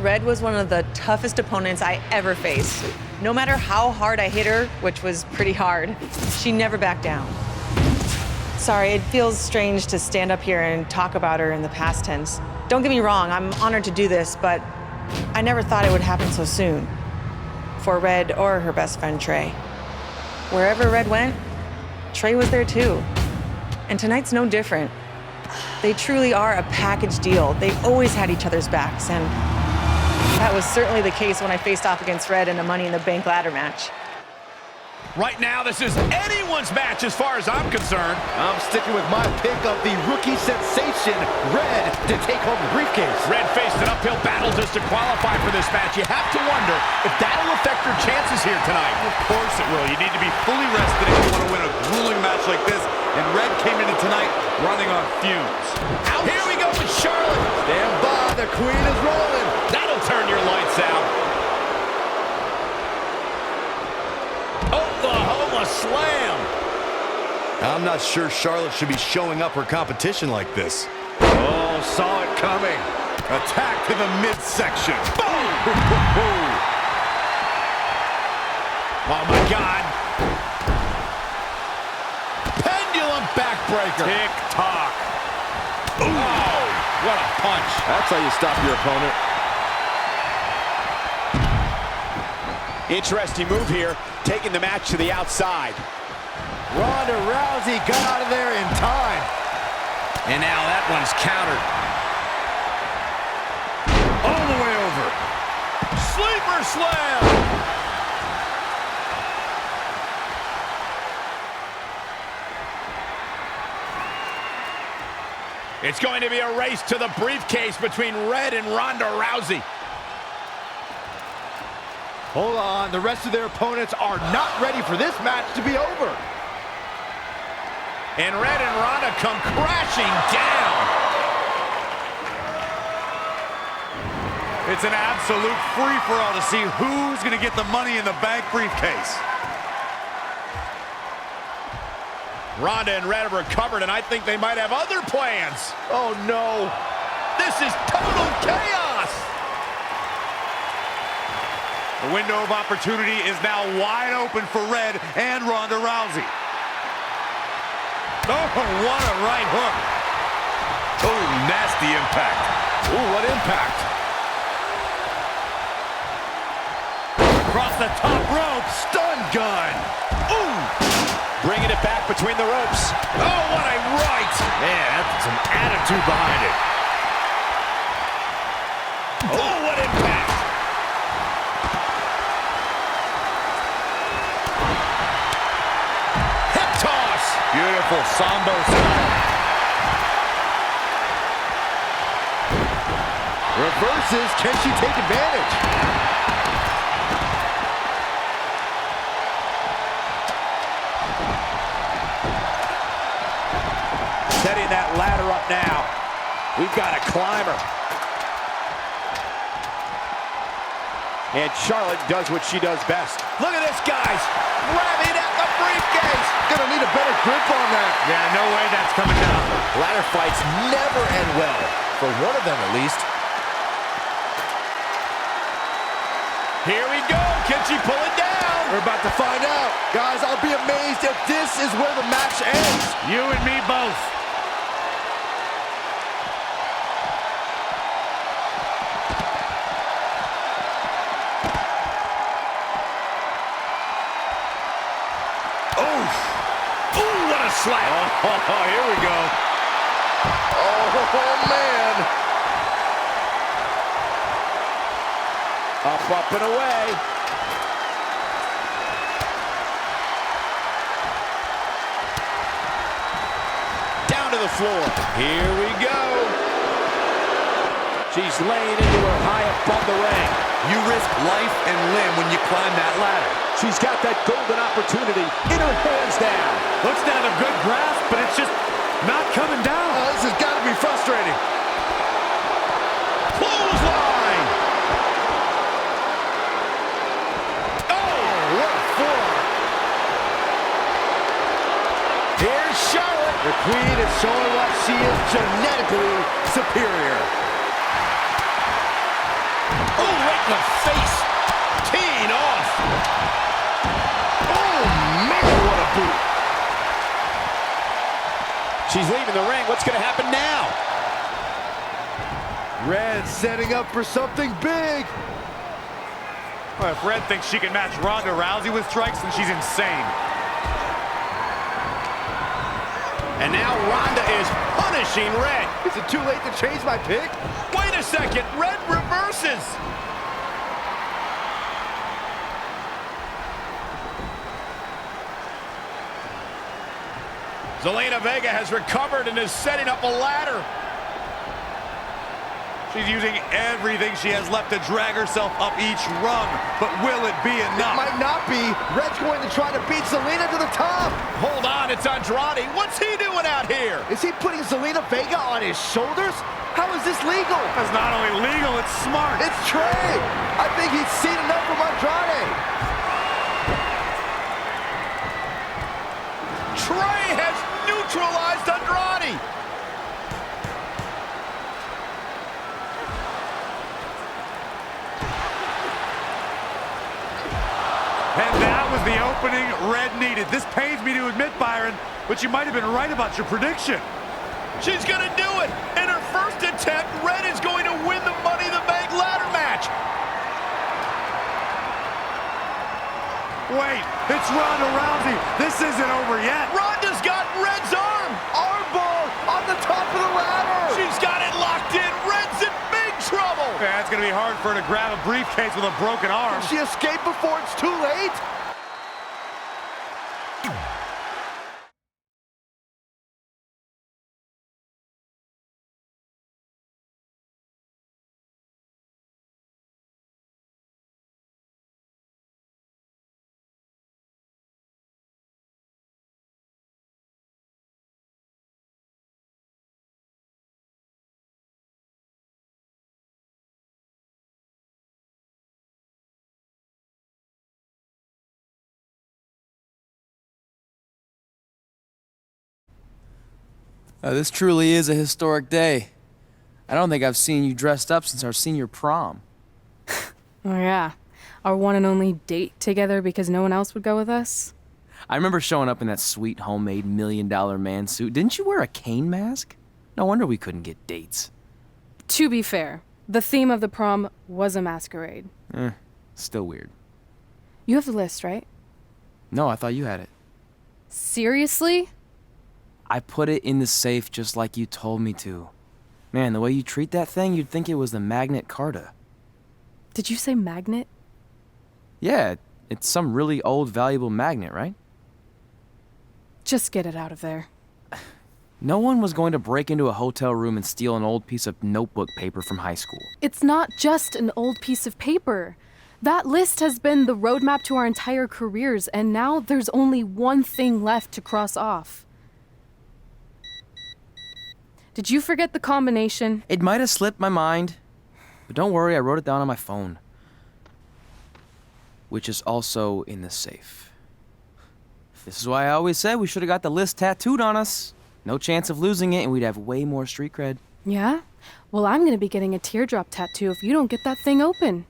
Red was one of the toughest opponents I ever faced. No matter how hard I hit her, which was pretty hard, she never backed down. Sorry, it feels strange to stand up here and talk about her in the past tense. Don't get me wrong, I'm honored to do this, but I never thought it would happen so soon. For Red or her best friend, Trey. Wherever Red went, Trey was there too. And tonight's no different. They truly are a package deal. They always had each other's backs, and that was certainly the case when I faced off against Red in a Money in the Bank ladder match. Right now, this is anyone's match as far as I'm concerned. I'm sticking with my pick of the rookie sensation, Red, to take home the briefcase. Red faced an uphill battle just to qualify for this match. You have to wonder if that'll affect her chances here tonight. Of course it will. You need to be fully rested if you want to win a grueling match like this. And Red came into tonight running on fumes. Ouch. Here we go with Charlotte. Stand by, the queen is rolling. That'll turn your lights out. Oklahoma slam. I'm not sure Charlotte should be showing up her competition like this. Oh, saw it coming. Attack to the midsection. Boom! Oh, my God. Pendulum backbreaker. Tick-tock. Oh, what a punch. That's how you stop your opponent. Interesting move here, taking the match to the outside. Ronda Rousey got out of there in time. And now that one's countered. All the way over. Sleeper slam! It's going to be a race to the briefcase between Red and Ronda Rousey. Hold on, the rest of their opponents are not ready for this match to be over. And Red and Ronda come crashing down. It's an absolute free-for-all to see who's going to get the Money in the Bank briefcase. Ronda and Red have recovered, and I think they might have other plans. Oh, no. This is total chaos. The window of opportunity is now wide open for Red and Ronda Rousey. Oh, what a right hook. Oh, nasty impact. Ooh, what impact. Across the top rope, stun gun. Ooh. Bringing it back between the ropes. Oh, what a right. Man, that's some attitude behind it. Oh, what impact. Hip toss. Beautiful Sambo style. Reverses, can she take advantage? Setting that ladder up now. We've got a climber. And Charlotte does what she does best. Look at this, guys. Grabbing at the briefcase. Gonna need a better grip on that. Yeah, no way that's coming down. Ladder fights never end well, for one of them at least. Here we go. Can she pull it down? We're about to find out. Guys, I'll be amazed if this is where the match ends. You and me both. Slap. Oh, here we go. Oh, man. Up and away. Down to the floor. Here we go. She's laying into her high above the ring. You risk life and limb when you climb that ladder. She's got that golden opportunity in her hands now. Looks to have a good grasp, but it's just not coming down. This has got to be frustrating. Clothesline! Oh, what a forearm. Here's Charlotte. The queen is showing what she is genetically superior. the face. Teeing off. Oh, man, what a boot. She's leaving the ring. What's going to happen now? Red setting up for something big. Well, if Red thinks she can match Ronda Rousey with strikes, then she's insane. And now Ronda is punishing Red. Is it too late to change my pick? Wait a second. Red reverses. Zelina Vega has recovered and is setting up a ladder. She's using everything she has left to drag herself up each rung. But will it be It enough? might not be. Red's going to try to beat Zelina to the top. Hold on, it's Andrade. What's he doing out here? Is he putting Zelina Vega on his shoulders? How is this legal? That's not only legal, it's smart. It's Trey. I think he's seen enough from Andrade. Trey has neutralized Andrade. And that was the opening Red needed. This pains me to admit, Byron, but you might have been right about your prediction. She's gonna do it. In her first attempt, Red is going to win the Money in the Bank ladder match. Wait, it's Ronda Rousey. This isn't over yet. Ronda's got Red's arm. Armbar on the top of the ladder. She's got it locked in. Red's in big trouble. Yeah, it's going to be hard for her to grab a briefcase with a broken arm. Can she escape before it's too late? This truly is a historic day. I don't think I've seen you dressed up since our senior prom. Oh yeah, our one and only date together because no one else would go with us? I remember showing up in that sweet homemade $1 million man suit. Didn't you wear a cane mask? No wonder we couldn't get dates. To be fair, the theme of the prom was a masquerade. Still weird. You have the list, right? No, I thought you had it. Seriously? I put it in the safe just like you told me to. Man, the way you treat that thing, you'd think it was the Magnet Carta. Did you say magnet? Yeah, it's some really old, valuable magnet, right? Just get it out of there. No one was going to break into a hotel room and steal an old piece of notebook paper from high school. It's not just an old piece of paper. That list has been the roadmap to our entire careers, and now there's only one thing left to cross off. Did you forget the combination? It might have slipped my mind, but don't worry, I wrote it down on my phone. Which is also in the safe. This is why I always said we should have got the list tattooed on us. No chance of losing it, and we'd have way more street cred. Yeah? Well, I'm gonna be getting a teardrop tattoo if you don't get that thing open.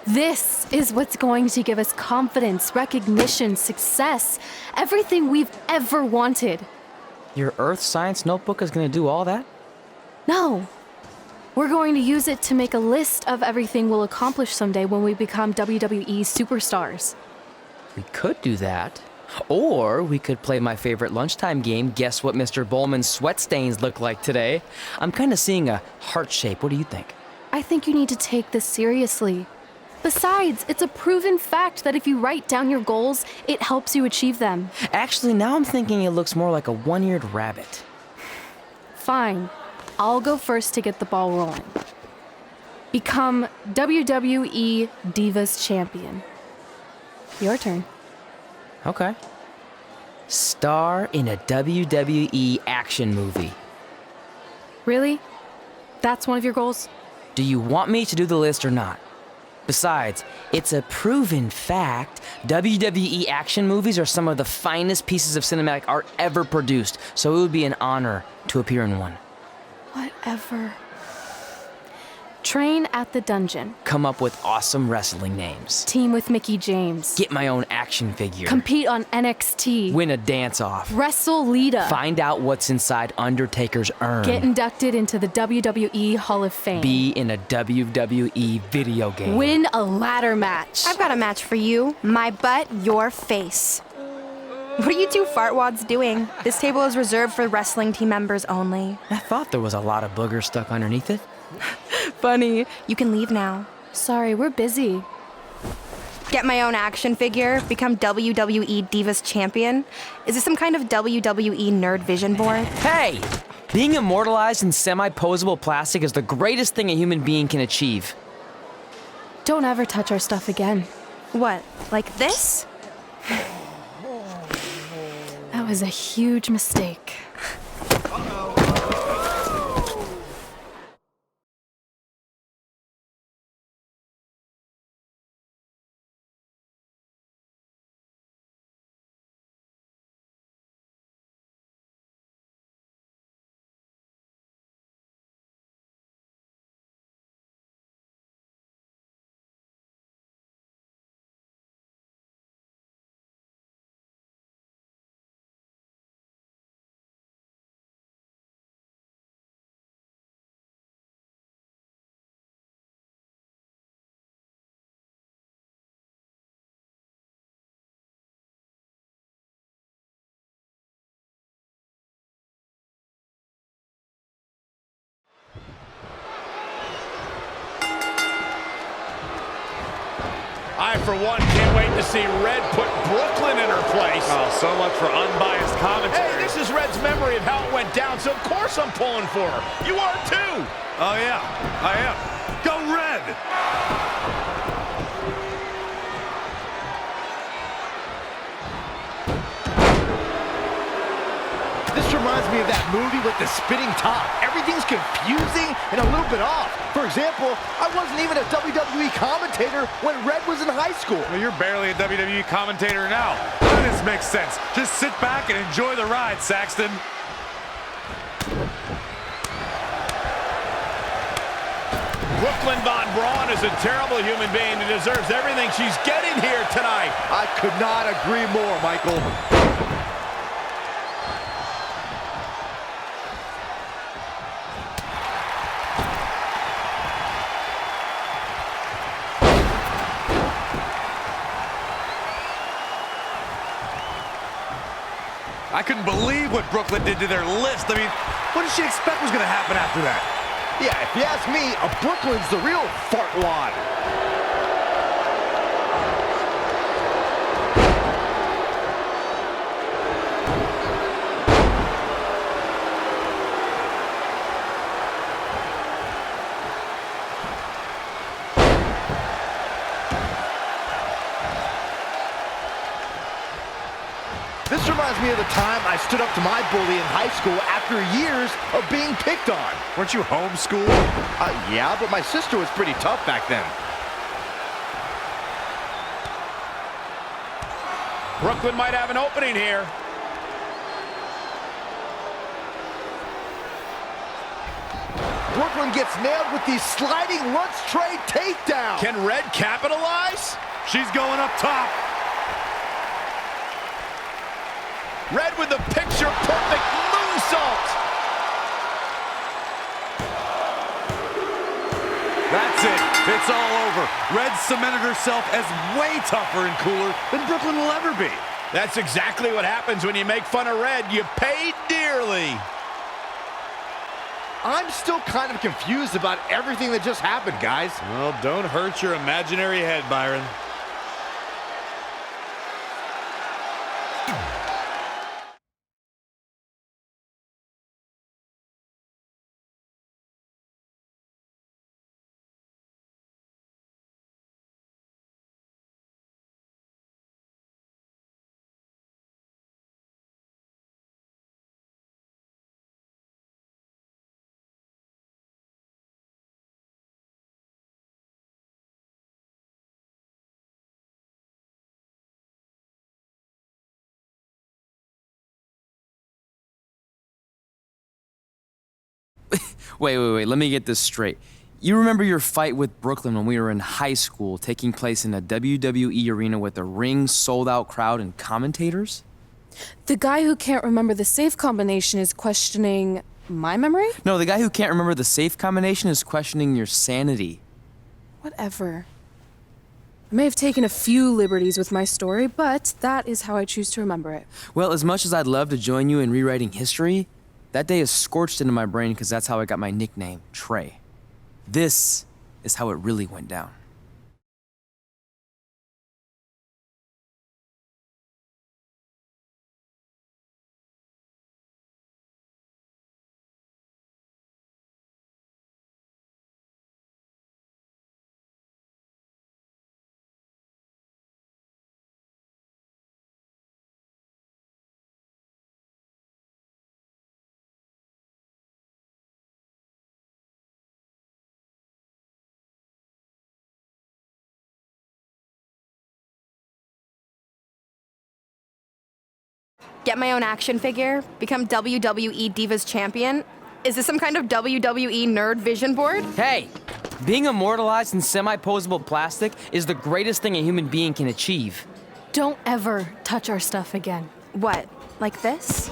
This is what's going to give us confidence, recognition, success, everything we've ever wanted. Your Earth Science notebook is going to do all that? No. We're going to use it to make a list of everything we'll accomplish someday when we become WWE superstars. We could do that. Or we could play my favorite lunchtime game, Guess What Mr. Bowman's Sweat Stains Look Like Today. I'm kind of seeing a heart shape. What do you think? I think you need to take this seriously. Besides, it's a proven fact that if you write down your goals, it helps you achieve them. Actually, now I'm thinking it looks more like a one-eared rabbit. Fine. I'll go first to get the ball rolling. Become WWE Divas Champion. Your turn. Okay. Star in a WWE action movie. Really? That's one of your goals? Do you want me to do the list or not? Besides, it's a proven fact, WWE action movies are some of the finest pieces of cinematic art ever produced, so it would be an honor to appear in one. Whatever. Train at the dungeon. Come up with awesome wrestling names. Team with Mickey James. Get my own action figure. Compete on NXT. Win a dance-off. Wrestle Lita. Find out what's inside Undertaker's urn. Get inducted into the WWE Hall of Fame. Be in a WWE video game. Win a ladder match. I've got a match for you. My butt, your face. What are you two fartwads doing? This table is reserved for wrestling team members only. I thought there was a lot of boogers stuck underneath it. Funny. You can leave now. Sorry, we're busy. Get my own action figure, become WWE Divas Champion. Is this some kind of WWE nerd vision board? Hey! Being immortalized in semi-posable plastic is the greatest thing a human being can achieve. Don't ever touch our stuff again. What, like this? That was a huge mistake. I, for one, can't wait to see Red put Brooklyn in her place. Oh, so much for unbiased commentary. Hey, this is Red's memory of how it went down, so of course I'm pulling for her. You are too. Oh, yeah, I am. Go Red! This reminds me of that movie with the spinning top. Everything's confusing and a little bit off. For example, I wasn't even a WWE commentator when Red was in high school. Well, you're barely a WWE commentator now. None of this makes sense. Just sit back and enjoy the ride, Saxton. Brooklyn Von Braun is a terrible human being and deserves everything she's getting here tonight. I could not agree more, Michael. I couldn't believe what Brooklyn did to their list. I mean, what did she expect was going to happen after that? Yeah, if you ask me, a Brooklyn's the real fartwad. This reminds me of the time I stood up to my bully in high school after years of being picked on. Weren't you homeschooled? Yeah, but my sister was pretty tough back then. Brooklyn might have an opening here. Brooklyn gets nailed with the sliding lunch tray takedown. Can Red capitalize? She's going up top. Red with the picture-perfect moonsault. That's it. It's all over. Red cemented herself as way tougher and cooler than Brooklyn will ever be. That's exactly what happens when you make fun of Red. You pay dearly. I'm still kind of confused about everything that just happened, guys. Well, don't hurt your imaginary head, Byron. Wait, let me get this straight. You remember your fight with Brooklyn when we were in high school, taking place in a WWE arena with a ring, sold-out crowd, and commentators? The guy who can't remember the safe combination is questioning my memory? No, the guy who can't remember the safe combination is questioning your sanity. Whatever. I may have taken a few liberties with my story, but that is how I choose to remember it. Well, as much as I'd love to join you in rewriting history, that day is scorched into my brain because that's how I got my nickname, Trey. This is how it really went down. Get my own action figure? Become WWE Divas Champion? Is this some kind of WWE nerd vision board? Hey, being immortalized in semi-posable plastic is the greatest thing a human being can achieve. Don't ever touch our stuff again. What, like this?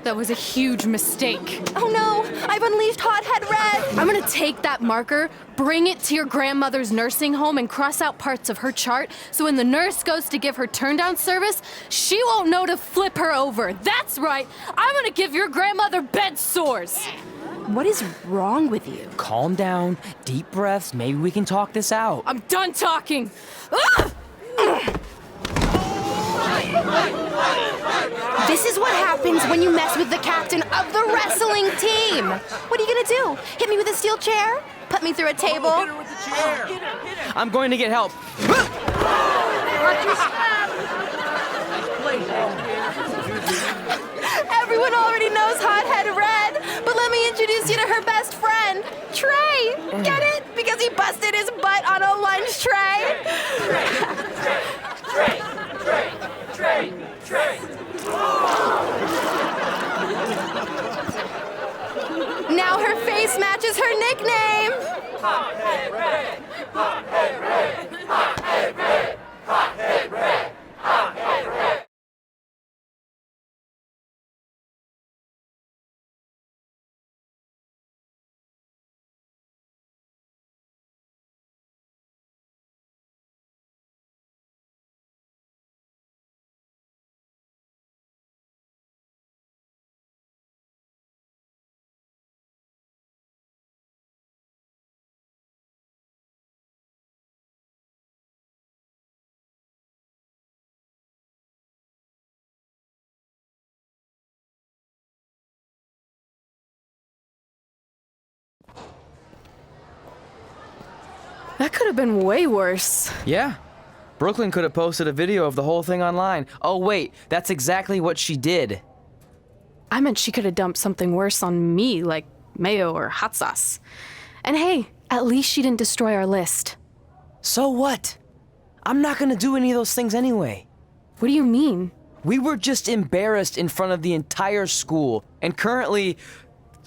That was a huge mistake. Oh no, I've unleashed Hothead Red! I'm gonna take that marker, bring it to your grandmother's nursing home, and cross out parts of her chart so when the nurse goes to give her turn-down service, she won't know to flip her over. That's right, I'm gonna give your grandmother bed sores. What is wrong with you? Calm down, deep breaths, maybe we can talk this out. I'm done talking. Ah! This is what happens when you mess with the captain of the wrestling team. What are you gonna do? Hit me with a steel chair? Put me through a table? Hit her with the chair. I'm going to get help. Everyone already knows Hothead Red, but let me introduce you to her best friend, Trey. Get it? Because he busted his butt on a lunch tray. Now her face matches her nickname. Hothead Red! Hothead Red! Hothead Red! Hothead Red! Hothead Red! That could have been way worse. Yeah. Brooklyn could have posted a video of the whole thing online. Oh, wait, that's exactly what she did. I meant she could have dumped something worse on me, like mayo or hot sauce. And hey, at least she didn't destroy our list. So what? I'm not gonna do any of those things anyway. What do you mean? We were just embarrassed in front of the entire school, and currently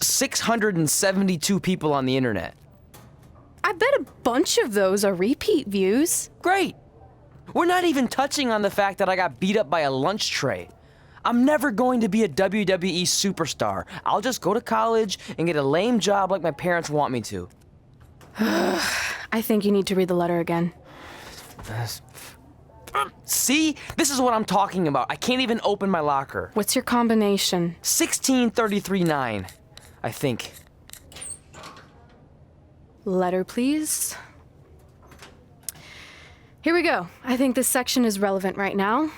672 people on the internet. I bet a bunch of those are repeat views. Great. We're not even touching on the fact that I got beat up by a lunch tray. I'm never going to be a WWE superstar. I'll just go to college and get a lame job like my parents want me to. I think you need to read the letter again. See? This is what I'm talking about. I can't even open my locker. What's your combination? 1633-9. I think. Letter, please. Here we go. I think this section is relevant right now.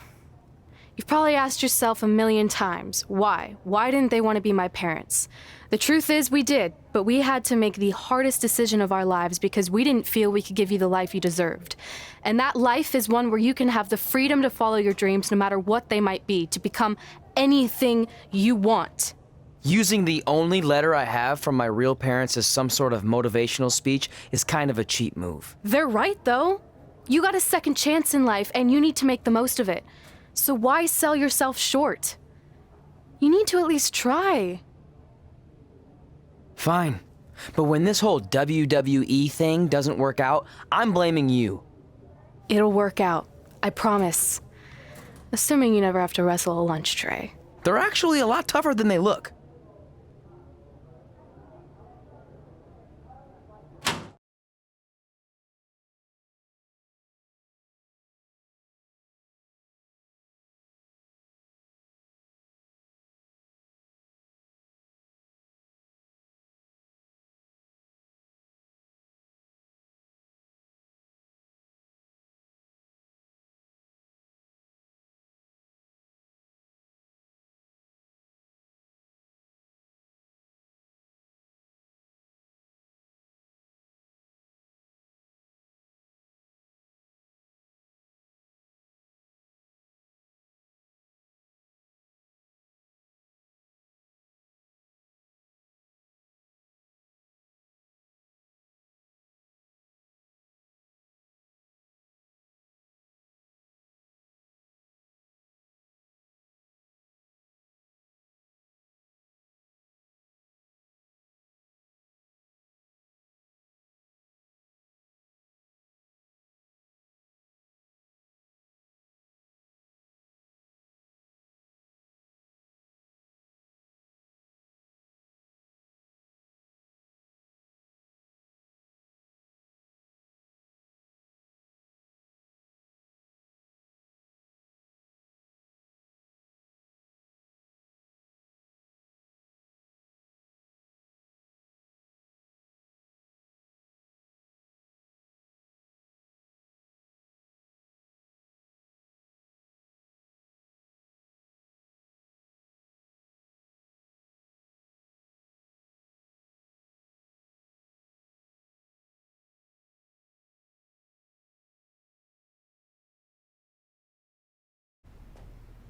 You've probably asked yourself a million times, why? Why didn't they want to be my parents? The truth is, we did, but we had to make the hardest decision of our lives because we didn't feel we could give you the life you deserved. And that life is one where you can have the freedom to follow your dreams no matter what they might be, to become anything you want. Using the only letter I have from my real parents as some sort of motivational speech is kind of a cheap move. They're right, though. You got a second chance in life, and you need to make the most of it. So why sell yourself short? You need to at least try. Fine. But when this whole WWE thing doesn't work out, I'm blaming you. It'll work out. I promise. Assuming you never have to wrestle a lunch tray. They're actually a lot tougher than they look.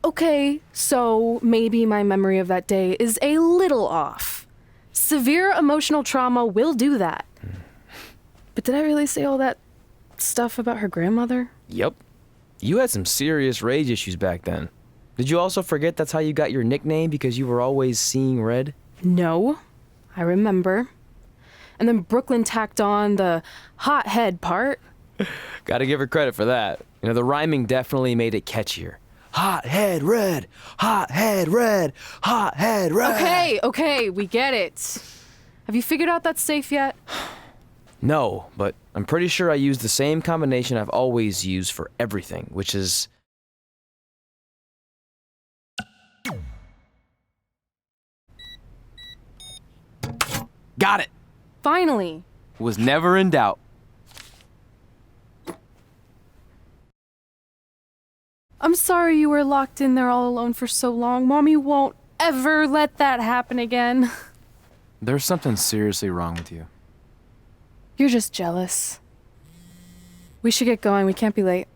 Okay, so maybe my memory of that day is a little off. Severe emotional trauma will do that. But did I really say all that stuff about her grandmother? Yep. You had some serious rage issues back then. Did you also forget that's how you got your nickname because you were always seeing red? No, I remember. And then Brooklyn tacked on the hot head part. Gotta give her credit for that. You know, the rhyming definitely made it catchier. Hot head red, hot head red, hot head red. Okay, we get it. Have you figured out that's safe yet? No, but I'm pretty sure I used the same combination I've always used for everything, which is... Got it! Finally. Was never in doubt. I'm sorry you were locked in there all alone for so long. Mommy won't ever let that happen again. There's something seriously wrong with you. You're just jealous. We should get going. We can't be late.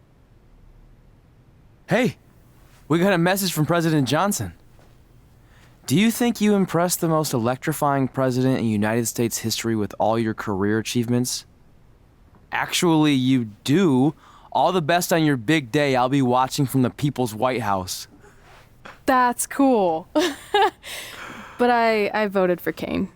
Hey, we got a message from President Johnson. Do you think you impressed the most electrifying president in United States history with all your career achievements? Actually, you do. All the best on your big day. I'll be watching from the People's White House. That's cool. But I voted for Kane.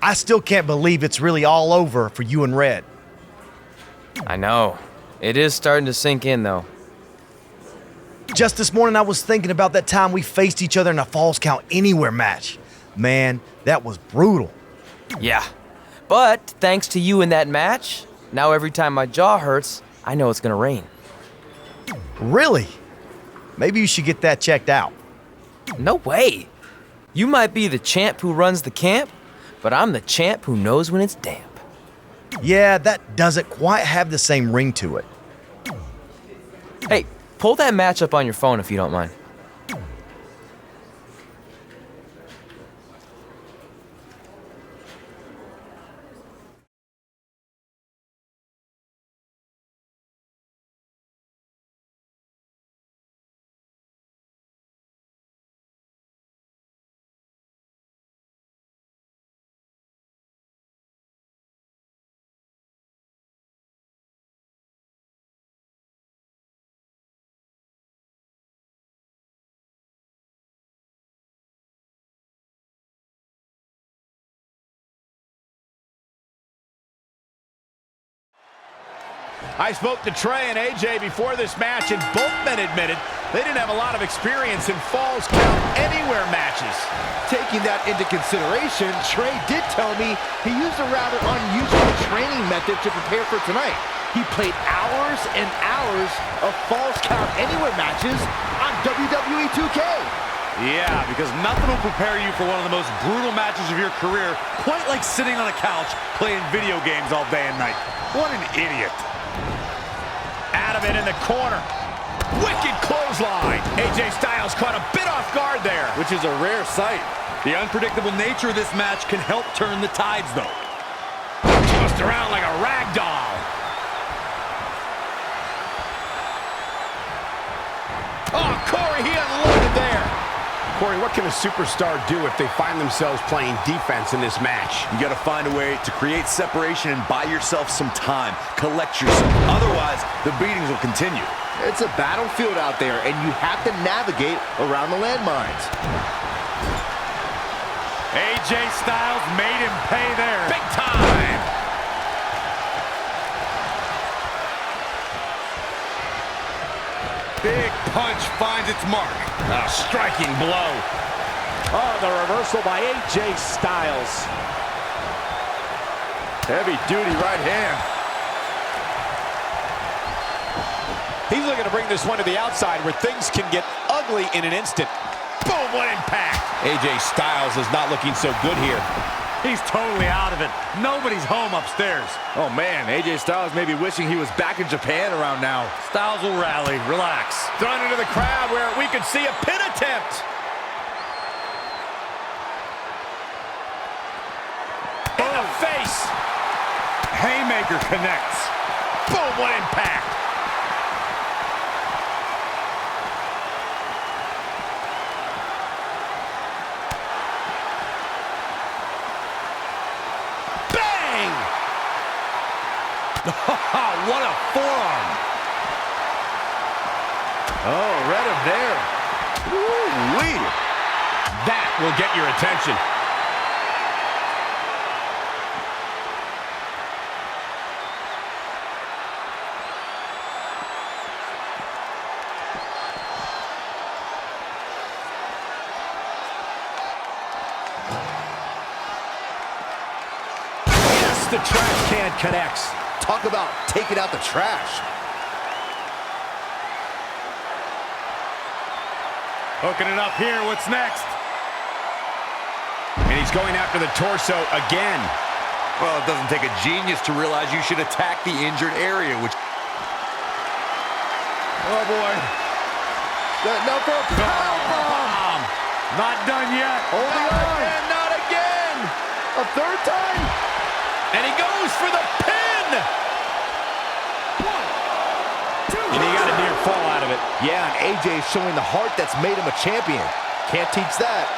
I still can't believe it's really all over for you and Red. I know. It is starting to sink in, though. Just this morning, I was thinking about that time we faced each other in a Falls Count Anywhere match. Man, that was brutal. Yeah. But thanks to you in that match, now every time my jaw hurts, I know it's gonna rain. Really? Maybe you should get that checked out. No way. You might be the champ who runs the camp, but I'm the champ who knows when it's damp. Yeah, that doesn't quite have the same ring to it. Hey, pull that match up on your phone if you don't mind. I spoke to Trey and AJ before this match, and both men admitted they didn't have a lot of experience in Falls Count Anywhere matches. Taking that into consideration, Trey did tell me he used a rather unusual training method to prepare for tonight. He played hours and hours of Falls Count Anywhere matches on WWE 2K. Yeah, because nothing will prepare you for one of the most brutal matches of your career, quite like sitting on a couch playing video games all day and night. What an idiot. Out of it in the corner. Wicked clothesline. AJ Styles caught a bit off guard there. Which is a rare sight. The unpredictable nature of this match can help turn the tides, though. Tossed around like a rag doll. Oh, Corey, he unloaded there. Corey, what can a superstar do if they find themselves playing defense in this match? You got to find a way to create separation and buy yourself some time. Collect yourself. Otherwise, the beatings will continue. It's a battlefield out there, and you have to navigate around the landmines. AJ Styles made him pay there. Big time. Big punch finds its mark. A striking blow. Oh, the reversal by AJ Styles. Heavy duty right hand. He's looking to bring this one to the outside where things can get ugly in an instant. Boom, what impact. AJ Styles is not looking so good here. He's totally out of it. Nobody's home upstairs. Oh, man, AJ Styles may be wishing he was back in Japan around now. Styles will rally. Relax. Thrown into the crowd where we could see a pin attempt. In the face. Haymaker connects. Boom, what impact. What a forearm. Oh, read him there. Woo-wee. That will get your attention. Yes, the trash can connects. Talk about taking out the trash. Hooking it up here. What's next? And he's going after the torso again. Well, it doesn't take a genius to realize you should attack the injured area, which... Oh, boy. No for a powerbomb. Not done yet. Holding on. And not again. A third time. And he goes for the pin. And he got a near fall out of it. Yeah, and AJ is showing the heart that's made him a champion. Can't teach that.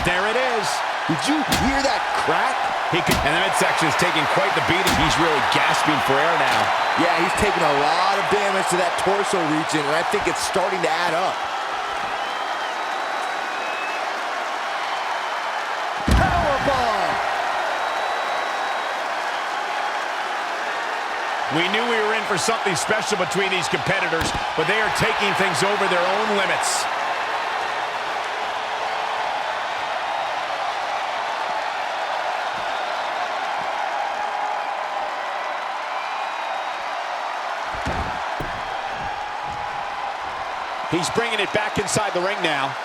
There it is. Did you hear that crack? And the midsection is taking quite the beating. He's really gasping for air now. Yeah, he's taking a lot of damage to that torso region, and I think it's starting to add up. We knew we were in for something special between these competitors, but they are taking things over their own limits. He's bringing it back inside the ring now.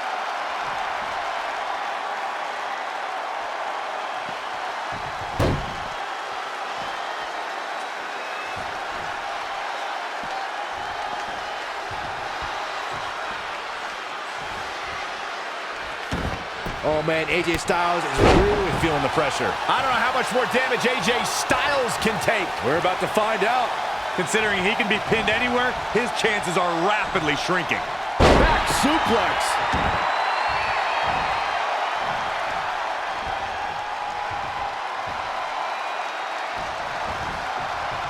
Oh, man, AJ Styles is really feeling the pressure. I don't know how much more damage AJ Styles can take. We're about to find out. Considering he can be pinned anywhere, his chances are rapidly shrinking. Back suplex.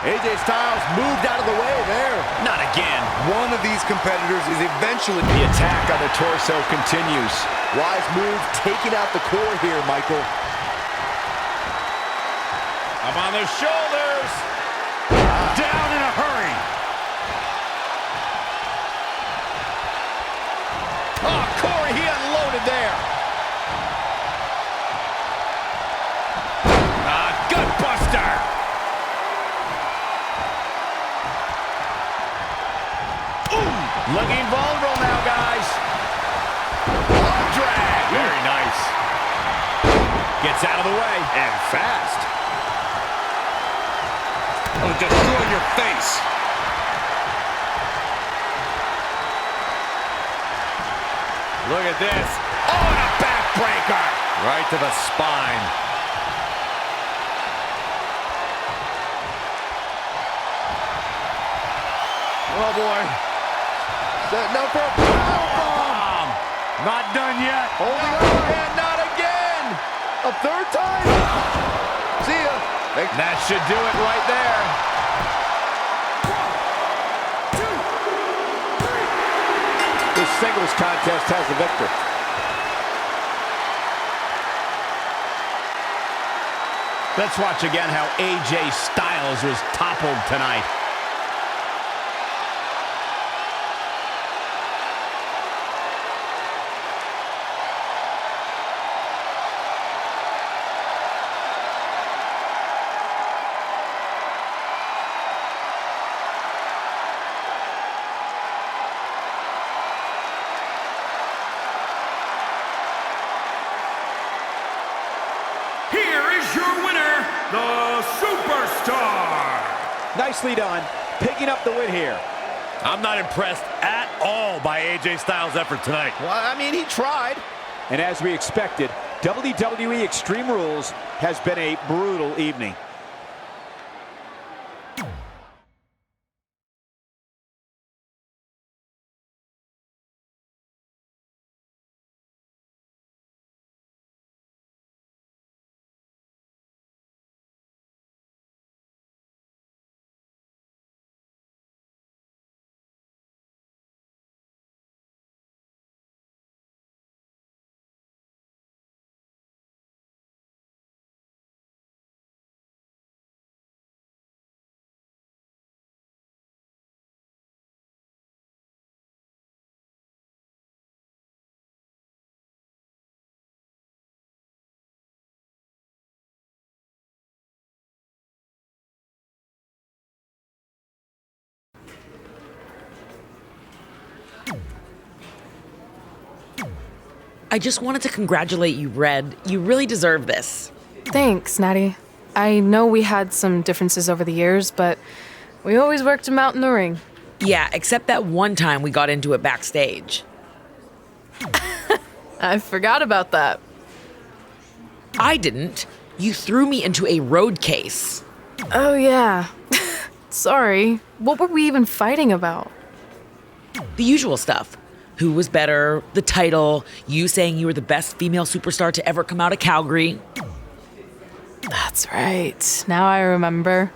AJ Styles moved out of the way there. Not again. One of these competitors is eventually... The attack on the torso continues. Wise move, taking out the core here, Michael. Up on the shoulders. Down in a hurry. Oh, Corey, he unloaded there. Gut buster. Looking vulnerable now, guys. Arm drag. Very nice. Gets out of the way. And fast. Oh, destroy your face. Look at this. Oh, and a backbreaker. Right to the spine. Oh, boy. Setting up for a powerbomb. Not done yet. Holding on, and not again. A third time. See ya. That should do it right there. 1, 2, 3. This singles contest has the victor. Let's watch again how AJ Styles was toppled tonight. Here is your winner, the Superstar. Nicely done, picking up the win here. I'm not impressed at all by AJ Styles' effort tonight. Well, I mean, he tried. And as we expected, WWE Extreme Rules has been a brutal evening. I just wanted to congratulate you, Red. You really deserve this. Thanks, Natty. I know we had some differences over the years, but we always worked them out in the ring. Yeah, except that one time we got into it backstage. I forgot about that. I didn't. You threw me into a road case. Oh, yeah. Sorry. What were we even fighting about? The usual stuff. Who was better, the title, you saying you were the best female superstar to ever come out of Calgary. That's right. Now I remember.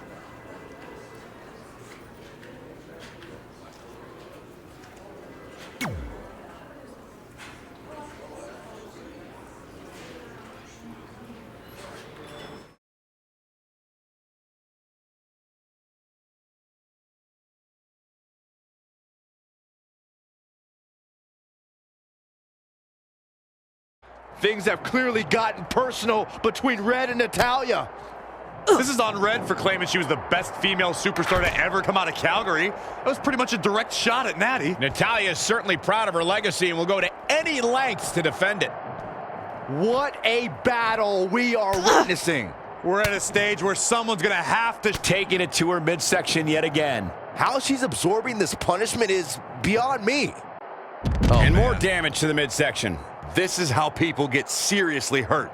Things have clearly gotten personal between Red and Natalya. This is on Red for claiming she was the best female superstar to ever come out of Calgary. That was pretty much a direct shot at Natty. Natalya is certainly proud of her legacy and will go to any lengths to defend it. What a battle we are witnessing. We're at a stage where someone's going to have to... Taking it to her midsection yet again. How she's absorbing this punishment is beyond me. And more damage to the midsection. This is how people get seriously hurt.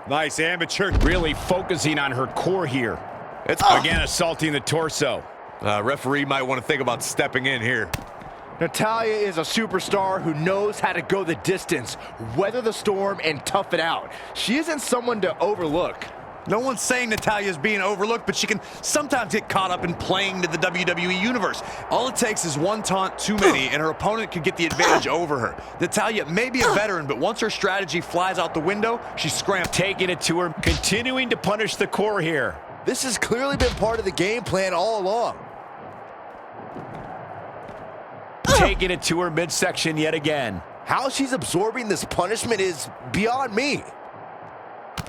Nice amateur. Really focusing on her core here. It's again assaulting the torso. Referee might want to think about stepping in here. Natalya is a superstar who knows how to go the distance, weather the storm, and tough it out. She isn't someone to overlook. No one's saying Natalya's being overlooked, but she can sometimes get caught up in playing to the WWE Universe. All it takes is one taunt too many, and her opponent could get the advantage over her. Natalya may be a veteran, but once her strategy flies out the window, she's scrambling. Taking it to her, continuing to punish the core here. This has clearly been part of the game plan all along. Taking it to her midsection yet again. How she's absorbing this punishment is beyond me.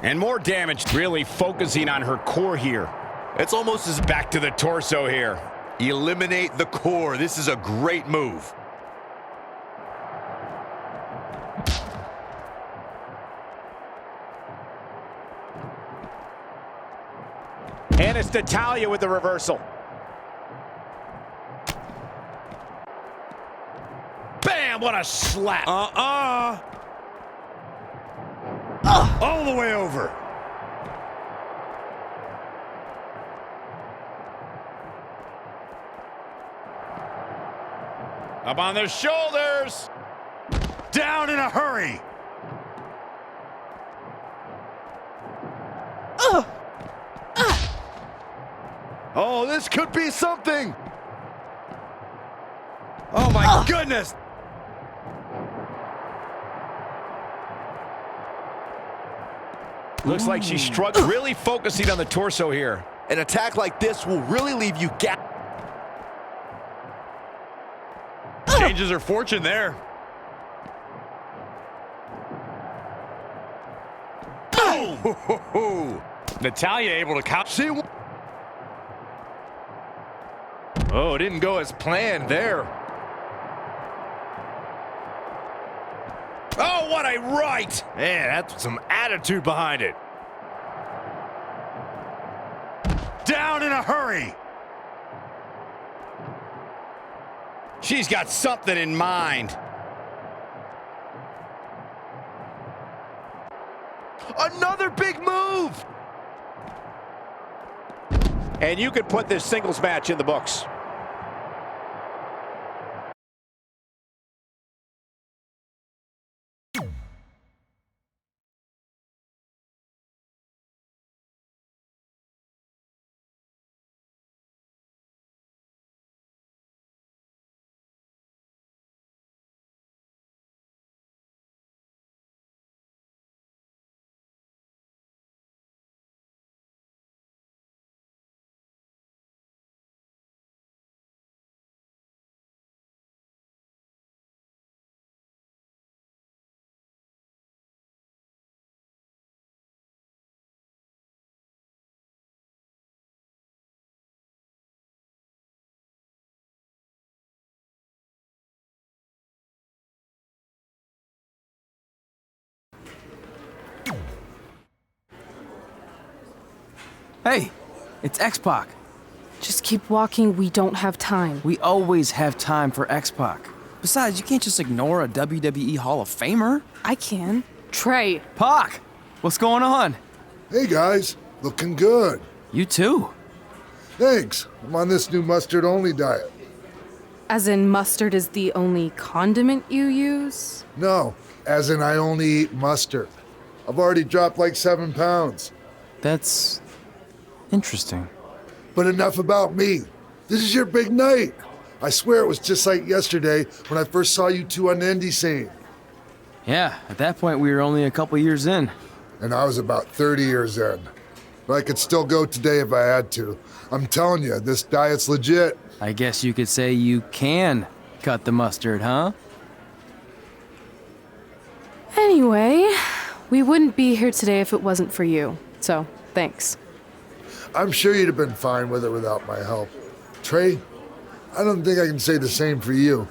And more damage, really focusing on her core here. It's almost as Back to the torso here. eliminate the core. This is a great move. And it's Natalya with the reversal. Bam! What a slap. All the way over. Up on their shoulders. Down in a hurry. Oh, this could be something. Oh my goodness. Looks like she's struggling, really focusing on the torso here. An attack like this will really leave you Changes her fortune there. Boom! Natalya able to count. Oh, it didn't go as planned there. Oh, what a right! Man, that's some attitude behind it. Down in a hurry. She's got something in mind. Another big move. And you could put this singles match in the books. Hey, it's X-Pac. Just keep walking, we don't have time. We always have time for X-Pac. Besides, you can't just ignore a WWE Hall of Famer. I can. Trey. Pac, what's going on? Hey guys, looking good. You too. Thanks. I'm on this new mustard-only diet. As in mustard is the only condiment you use? No, as in I only eat mustard. I've already dropped like 7 pounds. That's interesting. But enough about me. This is your big night. I swear it was just like yesterday when I first saw you two on the indie scene. Yeah, at that point we were only a couple years in. And I was about 30 years in. but I could still go today if I had to. I'm telling you, this diet's legit. I guess you could say you can cut the mustard, huh? Anyway, we wouldn't be here today if it wasn't for you. So, thanks. I'm sure you'd have been fine with it without my help. Trey, I don't think I can say the same for you.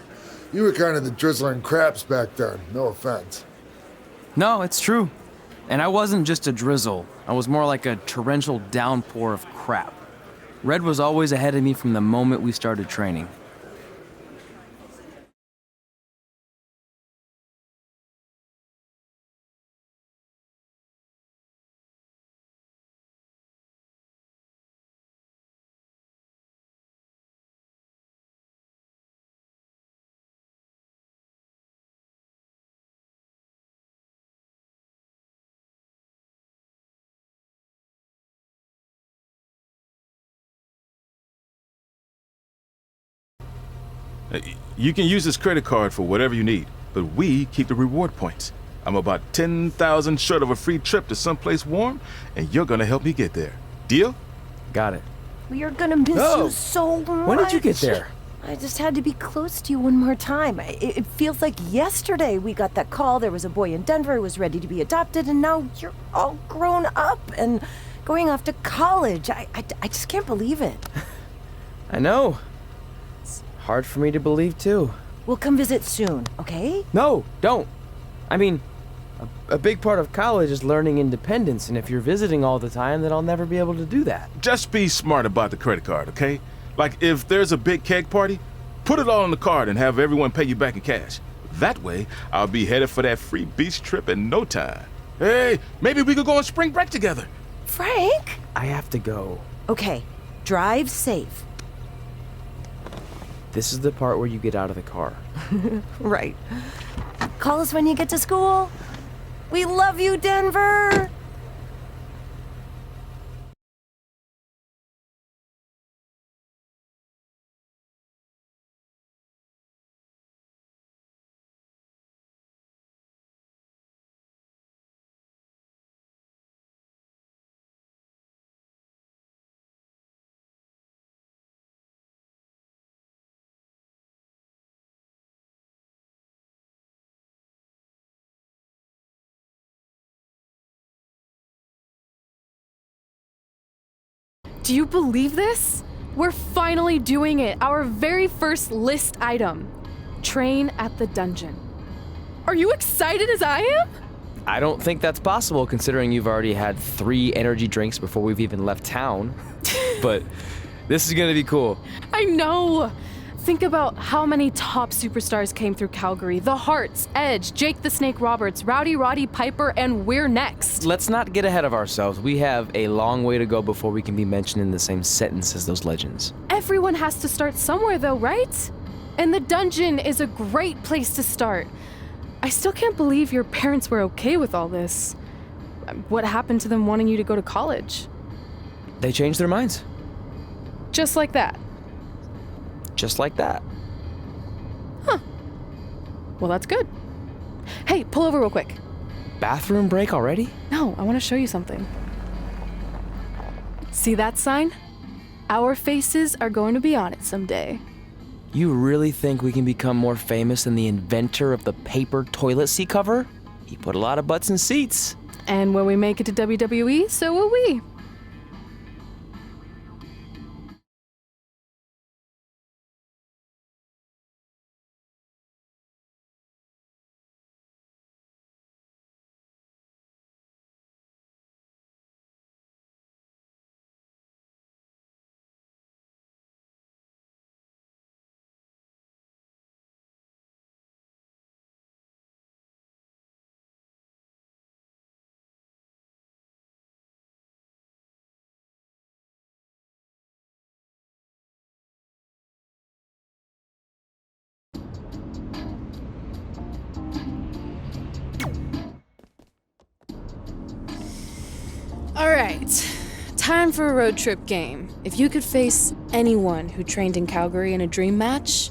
You were kind of the drizzling craps back then, no offense. No, it's true. And I wasn't just a drizzle. I was more like a torrential downpour of crap. Red was always ahead of me from the moment we started training. You can use this credit card for whatever you need, but we keep the reward points. I'm about 10,000 short of a free trip to someplace warm, and you're gonna help me get there. Deal? Got it. We are gonna miss you so much. When did you get there? I just had to be close to you one more time. It feels like yesterday we got that call. There was a boy in Denver who was ready to be adopted, and now you're all grown up and going off to college. I just can't believe it. I know. It's hard for me to believe, too. We'll come visit soon, okay? No, don't. I mean, a big part of college is learning independence, and if you're visiting all the time, then I'll never be able to do that. Just be smart about the credit card, okay? Like, if there's a big keg party, put it all on the card and have everyone pay you back in cash. That way, I'll be headed for that free beach trip in no time. Hey, maybe we could go on spring break together. Frank? I have to go. Okay, drive safe. This is the part where you get out of the car. Right. Call us when you get to school. We love you, Denver! Do you believe this? We're finally doing it. Our very first list item. Train at the dungeon. Are you excited as I am? I don't think that's possible considering you've already had 3 energy drinks before we've even left town. But this is gonna be cool. I know. Think about how many top superstars came through Calgary. The Hearts, Edge, Jake the Snake Roberts, Rowdy Roddy Piper, and we're next. Let's not get ahead of ourselves. We have a long way to go before we can be mentioned in the same sentence as those legends. Everyone has to start somewhere though, right? And the dungeon is a great place to start. I still can't believe your parents were okay with all this. What happened to them wanting you to go to college? They changed their minds. Just like that. Just like that. Huh. Well, that's good. Hey, pull over real quick. Bathroom break already? No, I want to show you something. See that sign? Our faces are going to be on it someday. You really think we can become more famous than the inventor of the paper toilet seat cover? He put a lot of butts in seats. And when we make it to WWE, so will we. All right, time for a road trip game. If you could face anyone who trained in Calgary in a dream match,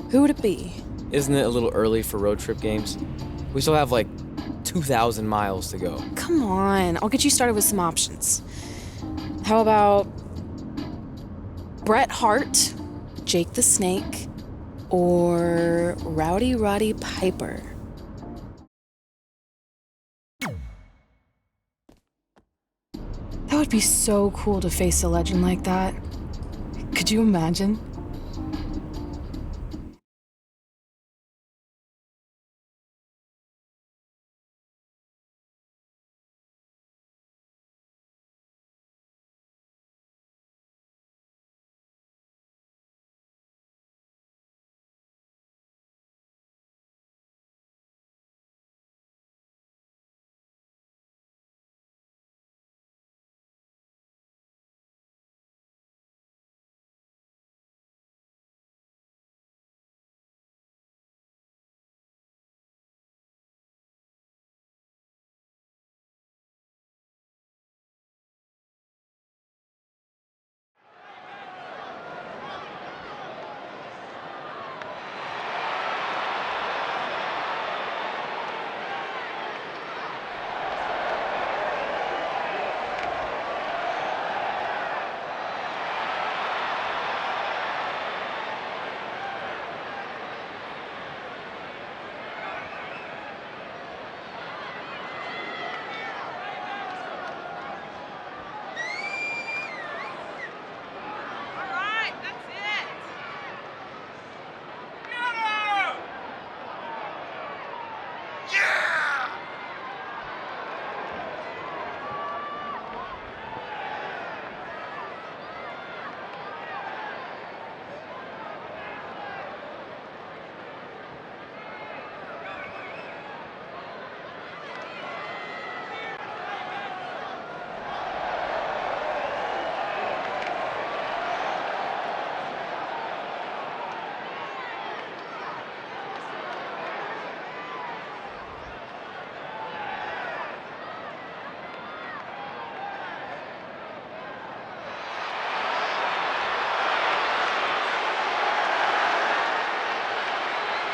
who would it be? Isn't it a little early for road trip games? We still have like 2,000 miles to go. Come on, I'll get you started with some options. How about Bret Hart, Jake the Snake, or Rowdy Roddy Piper? That would be so cool to face a legend like that. Could you imagine?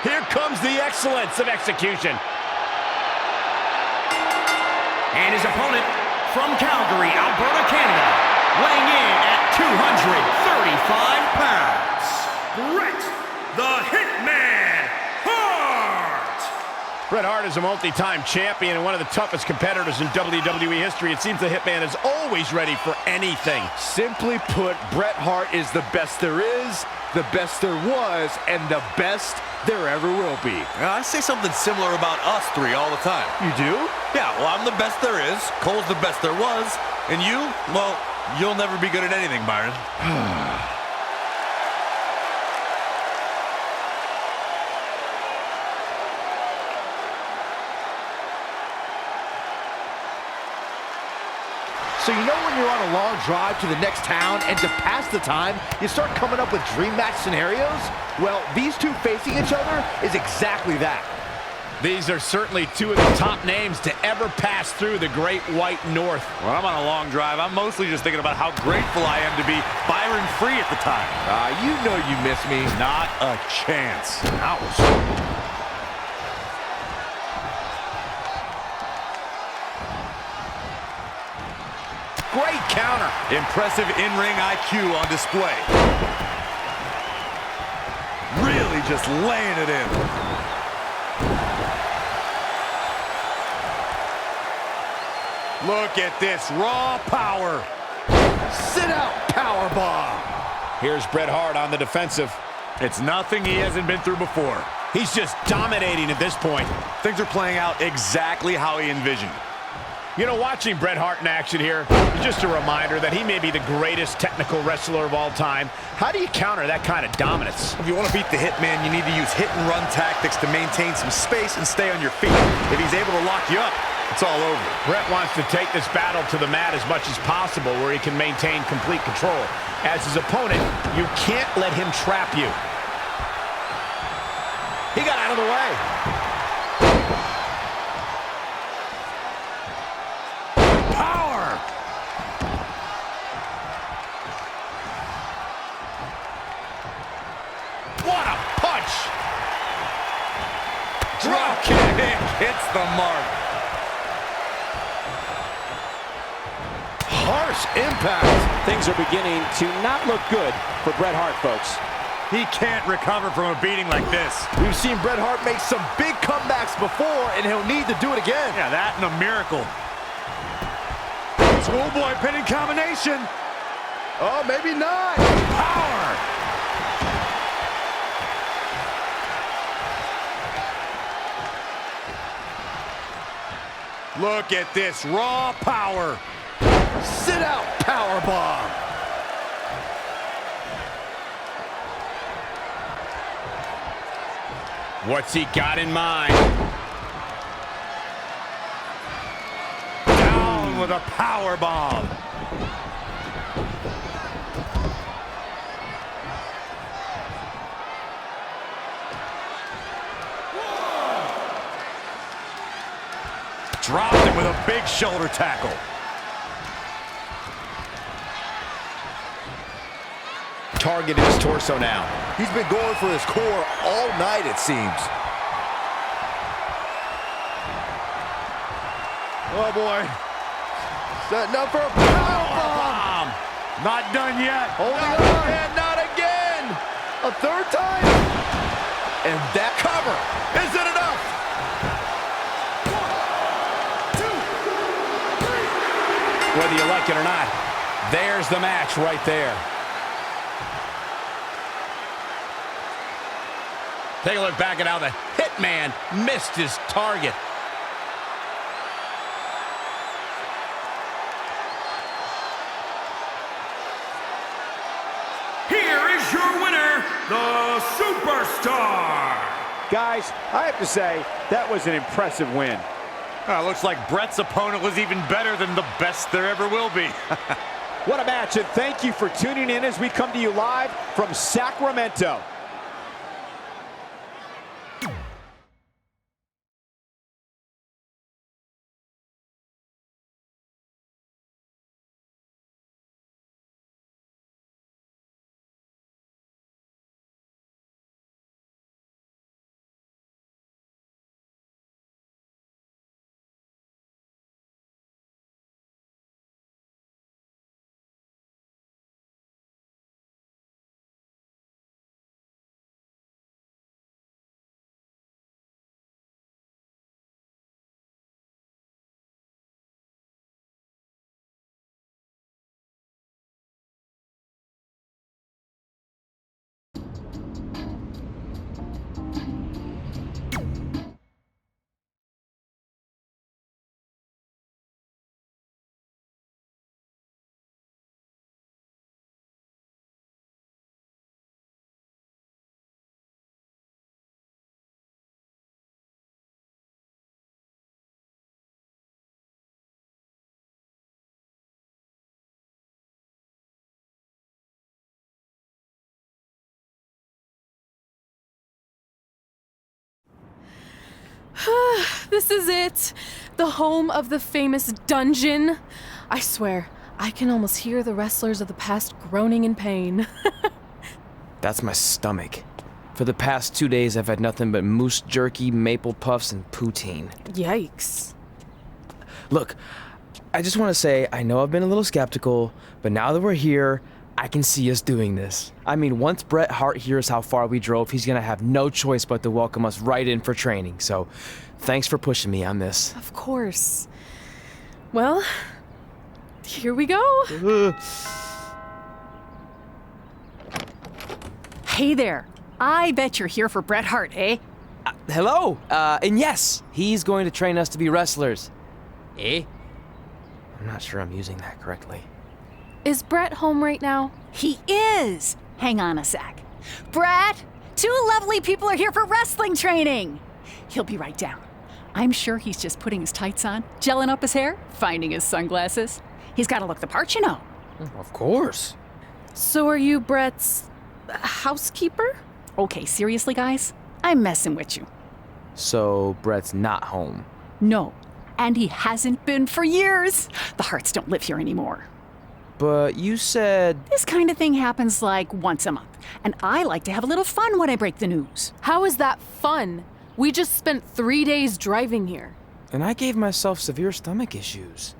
Here comes the excellence of execution. And his opponent from Calgary, Alberta, Canada, weighing in at 235 pounds, Bret the Hitman Hart! Bret Hart is a multi-time champion and one of the toughest competitors in WWE history. It seems the Hitman is always ready for anything. Simply put, Bret Hart is the best there is, the best there was, and the best there ever will be. I say something similar about us three all the time. You do? Yeah, well, I'm the best there is, Cole's the best there was, and you, well, you'll never be good at anything, Byron. So you know when you're on a long drive to the next town and to pass the time, you start coming up with dream match scenarios? Well, these two facing each other is exactly that. These are certainly two of the top names to ever pass through the Great White North. When I'm on a long drive, I'm mostly just thinking about how grateful I am to be Byron free at the time. You know you miss me. Not a chance. Ouch. Great counter. Impressive in-ring IQ on display. Really just laying it in. Look at this raw power. Sit out powerbomb. Here's Bret Hart on the defensive. It's nothing he hasn't been through before. He's just dominating at this point. Things are playing out exactly how he envisioned. You know, watching Bret Hart in action here is just a reminder that he may be the greatest technical wrestler of all time. How do you counter that kind of dominance? If you want to beat the Hitman, you need to use hit-and-run tactics to maintain some space and stay on your feet. If he's able to lock you up, it's all over. Bret wants to take this battle to the mat as much as possible where he can maintain complete control. As his opponent, you can't let him trap you. He got out of the way. What a punch! Drop kick hits the mark. Harsh harsh impact. Things are beginning to not look good for Bret Hart, folks. He can't recover from a beating like this. We've seen Bret Hart make some big comebacks before, and he'll need to do it again. Yeah, that and a miracle. Schoolboy pinning combination. Oh, maybe not. Power. Look at this raw power. Sit out power bomb. What's he got in mind? Down with a power bomb. Dropped him with a big shoulder tackle. Targeted his torso now. He's been going for his core all night, it seems. Oh, boy. Setting up for a power bomb. Not done yet. Holding on. And not again. A third time. And that cover. Is it enough? 1, 2, 3. Whether you like it or not, there's the match right there. Take a look back at how the Hitman missed his target. Here is your winner, the Superstar. Guys, I have to say, that was an impressive win. Looks like Bret's opponent was even better than the best there ever will be. What a match, and thank you for tuning in as we come to you live from Sacramento. This is it. The home of the famous dungeon. I swear, I can almost hear the wrestlers of the past groaning in pain. That's my stomach. For the past 2 days, I've had nothing but moose jerky, maple puffs, and poutine. Yikes. Look, I just want to say, I know I've been a little skeptical, but now that we're here, I can see us doing this. I mean, once Bret Hart hears how far we drove, he's gonna have no choice but to welcome us right in for training. So, thanks for pushing me on this. Of course. Well, here we go. Hey there. I bet you're here for Bret Hart, eh? Hello. And yes, he's going to train us to be wrestlers. Eh? I'm not sure I'm using that correctly. Is Bret home right now? He is. Hang on a sec. Bret, 2 lovely people are here for wrestling training. He'll be right down. I'm sure he's just putting his tights on, gelling up his hair, finding his sunglasses. He's got to look the part, you know. Of course. So are you Bret's housekeeper? Okay, seriously, guys? I'm messing with you. So Bret's not home? No, and he hasn't been for years. The Harts don't live here anymore. But you said... This kind of thing happens like once a month, and I like to have a little fun when I break the news. How is that fun? We just spent 3 days driving here. And I gave myself severe stomach issues.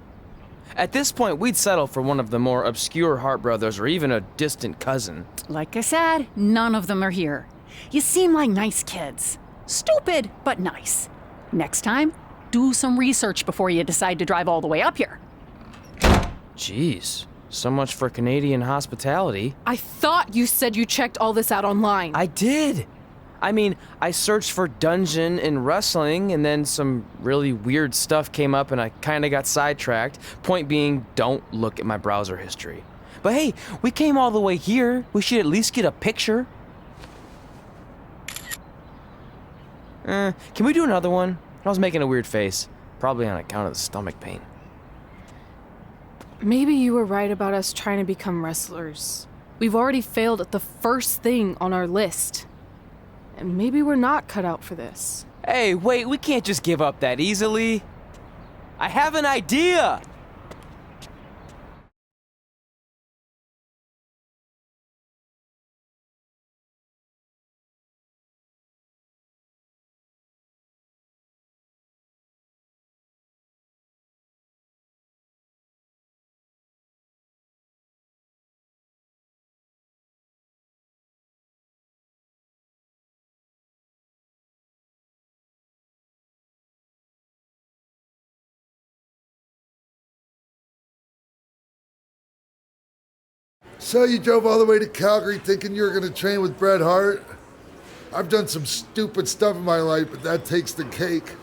At this point, we'd settle for one of the more obscure Hart brothers or even a distant cousin. Like I said, none of them are here. You seem like nice kids. Stupid, but nice. Next time, do some research before you decide to drive all the way up here. Jeez, so much for Canadian hospitality. I thought you said you checked all this out online. I did. I mean, I searched for dungeon in wrestling, and then some really weird stuff came up, and I kind of got sidetracked. Point being, don't look at my browser history. But hey, we came all the way here. We should at least get a picture. Can we do another one? I was making a weird face, probably on account of the stomach pain. Maybe you were right about us trying to become wrestlers. We've already failed at the first thing on our list. And maybe we're not cut out for this. Hey, wait, we can't just give up that easily. I have an idea! So you drove all the way to Calgary thinking you were going to train with Bret Hart? I've done some stupid stuff in my life, but that takes the cake.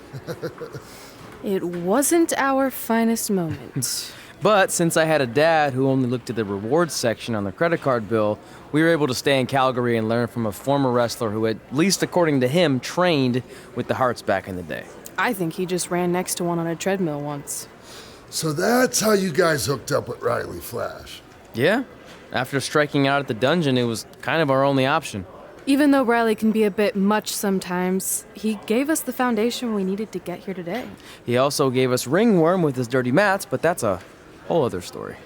It wasn't our finest moment. But since I had a dad who only looked at the rewards section on the credit card bill, we were able to stay in Calgary and learn from a former wrestler who, at least according to him, trained with the Harts back in the day. I think he just ran next to one on a treadmill once. So that's how you guys hooked up with Riley Flash. Yeah. After striking out at the dungeon, it was kind of our only option. Even though Riley can be a bit much sometimes, he gave us the foundation we needed to get here today. He also gave us Ringworm with his dirty mats, but that's a whole other story.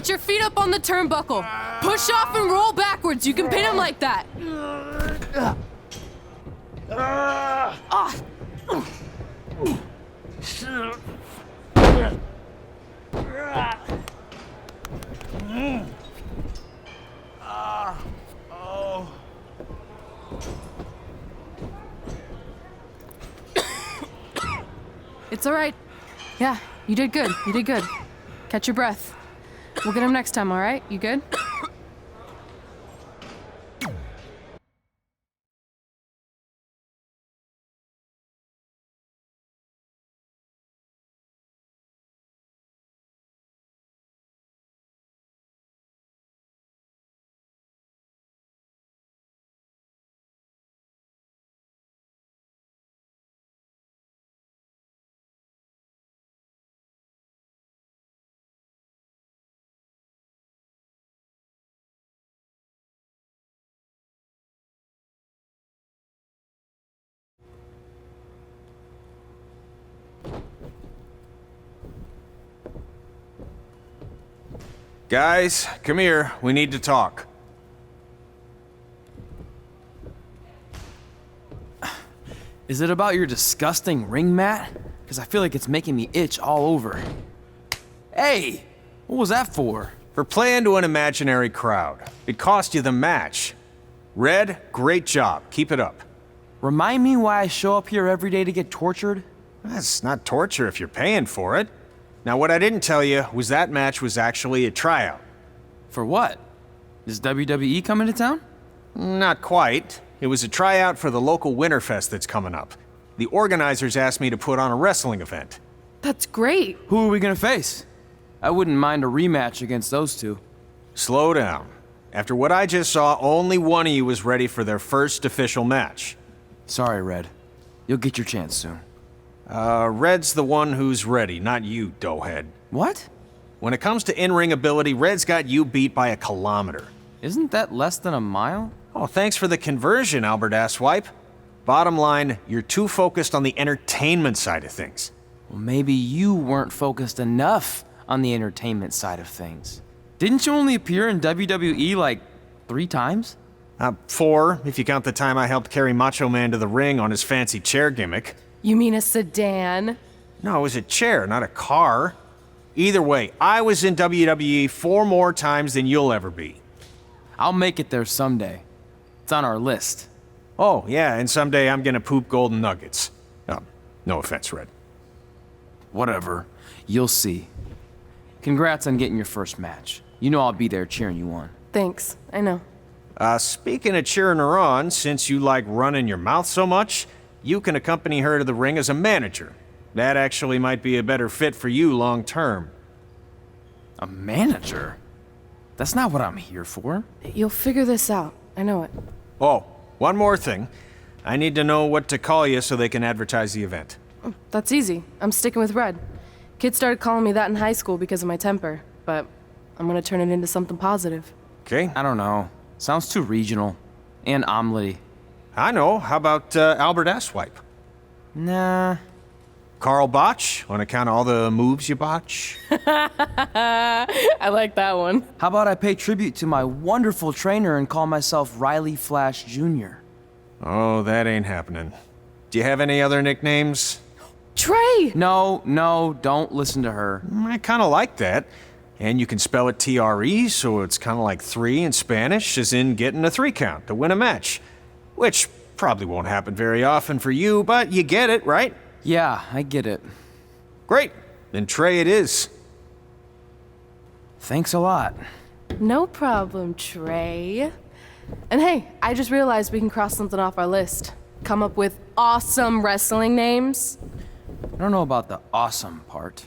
Get your feet up on the turnbuckle. Push off and roll backwards. You can pin him like that. It's all right. Yeah, you did good. You did good. Catch your breath. We'll get him next time, all right? You good? Guys, come here. We need to talk. Is it about your disgusting ring mat? Because I feel like it's making me itch all over. Hey! What was that for? For playing to an imaginary crowd. It cost you the match. Red, great job. Keep it up. Remind me why I show up here every day to get tortured? That's not torture if you're paying for it. Now, what I didn't tell you was that match was actually a tryout. For what? Is WWE coming to town? Not quite. It was a tryout for the local Winterfest that's coming up. The organizers asked me to put on a wrestling event. That's great. Who are we gonna face? I wouldn't mind a rematch against those two. Slow down. After what I just saw, only one of you was ready for their first official match. Sorry, Red. You'll get your chance soon. Red's the one who's ready, not you, doughhead. What? When it comes to in-ring ability, Red's got you beat by a kilometer. Isn't that less than a mile? Oh, thanks for the conversion, Albert Asswipe. Bottom line, you're too focused on the entertainment side of things. Well, maybe you weren't focused enough on the entertainment side of things. Didn't you only appear in WWE like 3 times? 4, if you count the time I helped carry Macho Man to the ring on his fancy chair gimmick. You mean a sedan? No, it was a chair, not a car. Either way, I was in WWE 4 more times than you'll ever be. I'll make it there someday. It's on our list. Oh, yeah, and someday I'm gonna poop golden nuggets. No offense, Red. Whatever. You'll see. Congrats on getting your first match. You know I'll be there cheering you on. Thanks. I know. Speaking of cheering her on, since you like running your mouth so much, you can accompany her to the ring as a manager. That actually might be a better fit for you long term. A manager? That's not what I'm here for. You'll figure this out. I know it. Oh, one more thing. I need to know what to call you so they can advertise the event. That's easy. I'm sticking with Red. Kids started calling me that in high school because of my temper, but I'm gonna turn it into something positive. Okay. I don't know. Sounds too regional. And omelette-y. I know. How about Albert Asswipe? Nah. Carl Botch, on account of all the moves you botch? I like that one. How about I pay tribute to my wonderful trainer and call myself Riley Flash Jr.? Oh, that ain't happening. Do you have any other nicknames? Trey! No, don't listen to her. I kind of like that. And you can spell it T-R-E, so it's kind of like 3 in Spanish, as in getting a 3 count to win a match. Which probably won't happen very often for you, but you get it, right? Yeah, I get it. Great. Then Trey it is. Thanks a lot. No problem, Trey. And hey, I just realized we can cross something off our list. Come up with awesome wrestling names. I don't know about the awesome part.